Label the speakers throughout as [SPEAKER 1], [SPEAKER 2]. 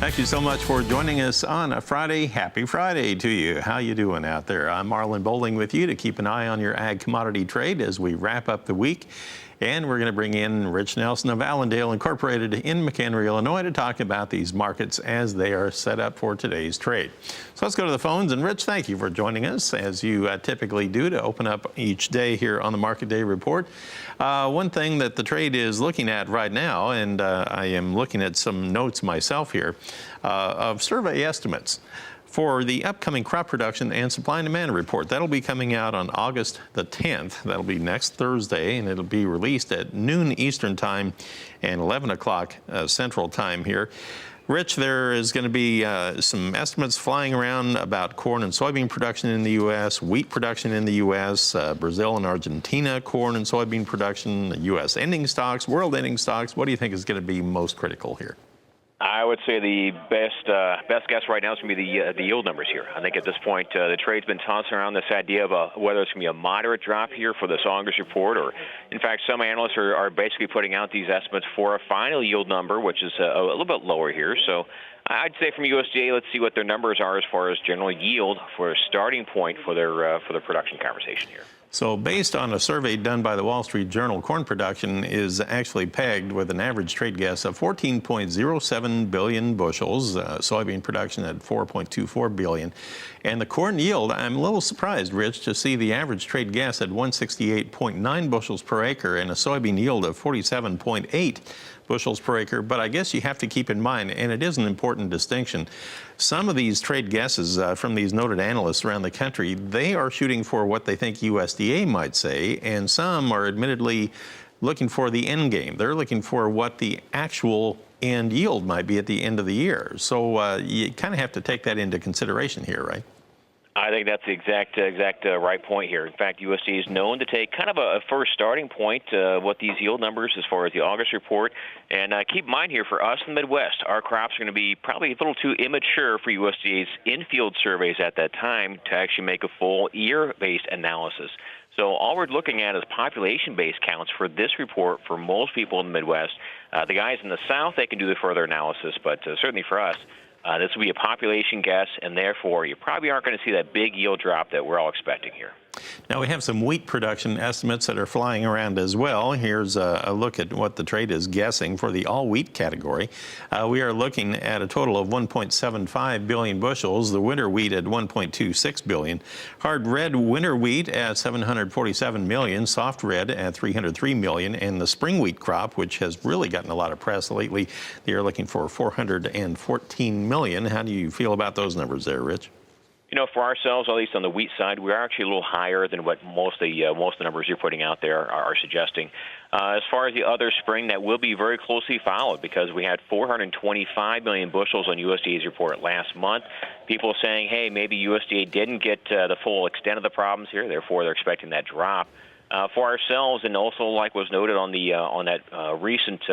[SPEAKER 1] Thank you so much for joining us on a Friday. Happy Friday to you. How you doing out there? I'm Marlon Bowling with you to keep an eye on your ag commodity trade as we wrap up the week. And we're going to bring in Rich Nelson of Allendale Incorporated in McHenry, Illinois, to talk about these markets as they are set up for today's trade. So let's go to the phones. And Rich, thank you for joining us, as you typically do, to open up each day here on the Market Day Report. One thing that the trade is looking at right now, and I am looking at some notes myself here, of survey estimates for the upcoming crop production and supply and demand report. That'll be coming out on August the 10th. That'll be next Thursday, and it'll be released at noon Eastern time and 11 o'clock Central time here. Rich, there is going to be some estimates flying around about corn and soybean production in the U.S., wheat production in the U.S., Brazil and Argentina, corn and soybean production, U.S. ending stocks, world ending stocks. What do you think is going to be most critical here?
[SPEAKER 2] I would say the best guess right now is going to be the yield numbers here. I think at this point the trade's been tossing around this idea of whether it's going to be a moderate drop here for this August report, or in fact some analysts are basically putting out these estimates for a final yield number, which is a little bit lower here. So I'd say from USDA, let's see what their numbers are as far as general yield for a starting point for their production conversation here.
[SPEAKER 1] So based on a survey done by the Wall Street Journal, corn production is actually pegged with an average trade guess of 14.07 billion bushels, soybean production at 4.24 billion. And the corn yield, I'm a little surprised, Rich, to see the average trade guess at 168.9 bushels per acre and a soybean yield of 47.8 bushels per acre. But I guess you have to keep in mind, and it is an important distinction, some of these trade guesses from these noted analysts around the country, they are shooting for what they think USDA might say, and some are admittedly looking for the end game. They're looking for what the actual end yield might be at the end of the year. So you kind of have to take that into consideration here, right?
[SPEAKER 2] I think that's the exact right point here. In fact, USDA is known to take kind of a first starting point, what these yield numbers as far as the August report. And keep in mind here, for us in the Midwest, our crops are going to be probably a little too immature for USDA's in-field surveys at that time to actually make a full year-based analysis. So all we're looking at is population-based counts for this report for most people in the Midwest. The guys in the South, they can do the further analysis, but certainly for us, this will be a population guess, and therefore you probably aren't going to see that big yield drop that we're all expecting here.
[SPEAKER 1] Now we have some wheat production estimates that are flying around as well. Here's a look at what the trade is guessing for the all wheat category. We are looking at a total of 1.75 billion bushels, the winter wheat at 1.26 billion, hard red winter wheat at 747 million, soft red at 303 million, and the spring wheat crop, which has really gotten a lot of press lately, they are looking for 414 million. How do you feel about those numbers there, Rich?
[SPEAKER 2] You know, for ourselves, at least on the wheat side, we are actually a little higher than what most of the numbers you're putting out there are suggesting. As far as the other spring, that will be very closely followed because we had 425 million bushels on USDA's report last month. People saying, hey, maybe USDA didn't get the full extent of the problems here, therefore they're expecting that drop. For ourselves, and also like was noted on that recent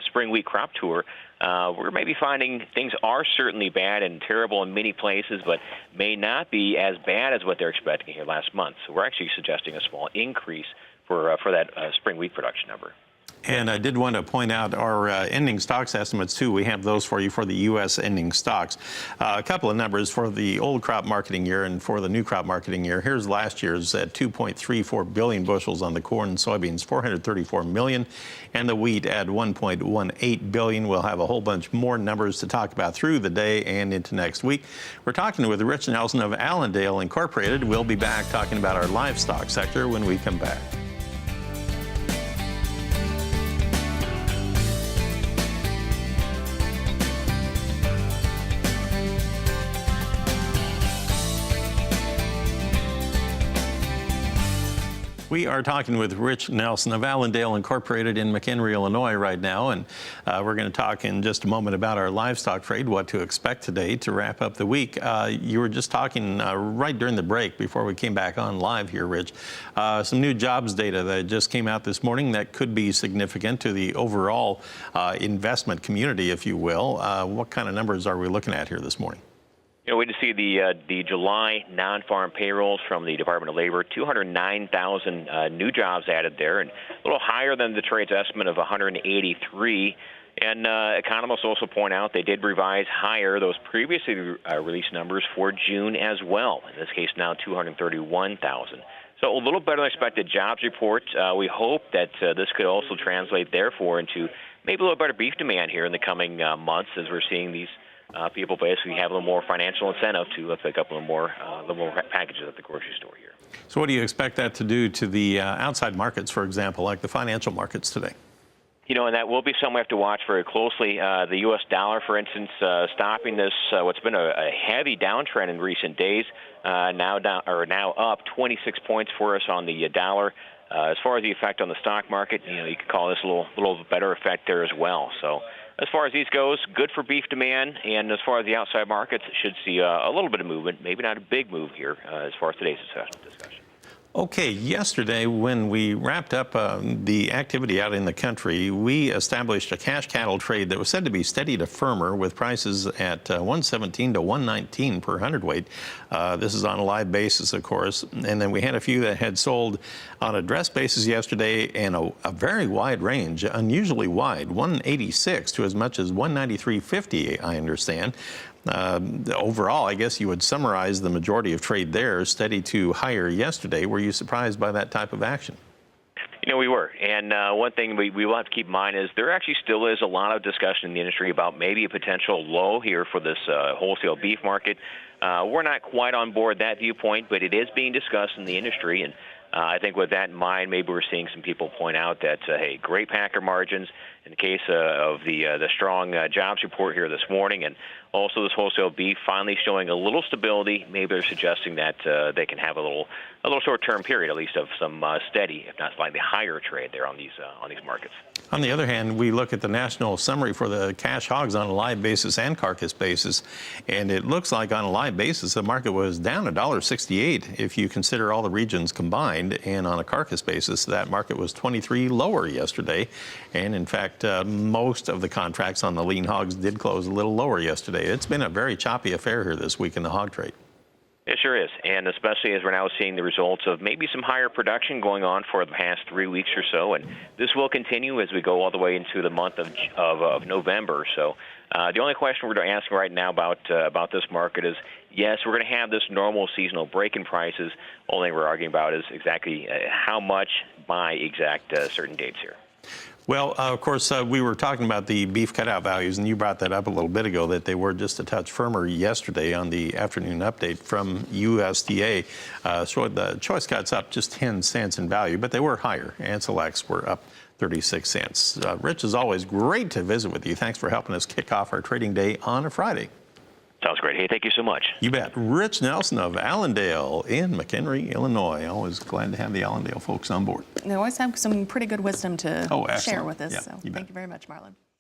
[SPEAKER 2] spring wheat crop tour, we're maybe finding things are certainly bad and terrible in many places, but may not be as bad as what they're expecting here last month. So we're actually suggesting a small increase for that spring wheat production number.
[SPEAKER 1] And I did want to point out our ending stocks estimates, too. We have those for you for the U.S. ending stocks. A couple of numbers for the old crop marketing year and for the new crop marketing year. Here's last year's at 2.34 billion bushels on the corn and soybeans, 434 million, and the wheat at 1.18 billion. We'll have a whole bunch more numbers to talk about through the day and into next week. We're talking with Rich Nelson of Allendale Incorporated. We'll be back talking about our livestock sector when we come back. We are talking with Rich Nelson of Allendale Incorporated in McHenry, Illinois right now, and we're going to talk in just a moment about our livestock trade, what to expect today to wrap up the week. You were just talking right during the break before we came back on live here, Rich, some new jobs data that just came out this morning that could be significant to the overall investment community, if you will. What kind of numbers are we looking at here this morning?
[SPEAKER 2] You know, we just see the July non-farm payrolls from the Department of Labor, 209,000 new jobs added there, and a little higher than the trade's estimate of 183. And economists also point out they did revise higher those previously released numbers for June as well. In this case, now 231,000. So a little better than expected jobs report. We hope that this could also translate, therefore, into maybe a little better beef demand here in the coming months, as we're seeing these people basically have a little more financial incentive to pick up a little more packages at the grocery store here.
[SPEAKER 1] So what do you expect that to do to the outside markets, for example, like the financial markets today?
[SPEAKER 2] You know, and that will be something we have to watch very closely. The U.S. dollar, for instance, stopping this, what's been a heavy downtrend in recent days, now up 26 points for us on the dollar. As far as the effect on the stock market, you could call this a little better effect there as well. So as far as these goes, good for beef demand, and as far as the outside markets, it should see a little bit of movement, maybe not a big move here as far as today's discussion.
[SPEAKER 1] Okay, yesterday when we wrapped up the activity out in the country, we established a cash cattle trade that was said to be steady to firmer with prices at 117 to 119 per hundredweight. This is on a live basis, of course. And then we had a few that had sold on a dress basis yesterday and a very wide range, unusually wide, 186 to as much as 193.50, I understand. Overall, I guess you would summarize the majority of trade there steady to higher yesterday. Were you surprised by that type of action?
[SPEAKER 2] You know, we were. And one thing we will have to keep in mind is there actually still is a lot of discussion in the industry about maybe a potential low here for this wholesale beef market. We're not quite on board that viewpoint, but it is being discussed in the industry. And I think with that in mind, maybe we're seeing some people point out that, hey, great packer margins in the case of the strong jobs report here this morning, and also this wholesale beef finally showing a little stability. Maybe they're suggesting that they can have a little short-term period, at least, of some steady, if not slightly higher trade there on these markets.
[SPEAKER 1] On the other hand, we look at the national summary for the cash hogs on a live basis and carcass basis, and it looks like on a live basis the market was down $1.68 if you consider all the regions combined, and on a carcass basis that market was 23 lower yesterday. And in fact, most of the contracts on the lean hogs did close a little lower yesterday. It's been a very choppy affair here this week in the hog trade.
[SPEAKER 2] It sure is, and especially as we're now seeing the results of maybe some higher production going on for the past 3 weeks or so, and this will continue as we go all the way into the month of November. So the only question we're asking right now about this market is, yes, we're going to have this normal seasonal break in prices. Only thing we're arguing about is exactly how much by exact certain dates here.
[SPEAKER 1] Well, of course, we were talking about the beef cutout values, and you brought that up a little bit ago, that they were just a touch firmer yesterday on the afternoon update from USDA. Showed the choice cuts up just 10 cents in value, but they were higher, and selects were up 36 cents. Rich, as always, great to visit with you. Thanks for helping us kick off our trading day on a Friday.
[SPEAKER 2] Sounds great. Hey, thank you so much.
[SPEAKER 1] You bet. Rich Nelson of Allendale in McHenry, Illinois. Always glad to have the Allendale folks on board.
[SPEAKER 3] They always have some pretty good wisdom to share with us.
[SPEAKER 1] Yeah,
[SPEAKER 3] so
[SPEAKER 1] thank
[SPEAKER 3] you very much, Marlon.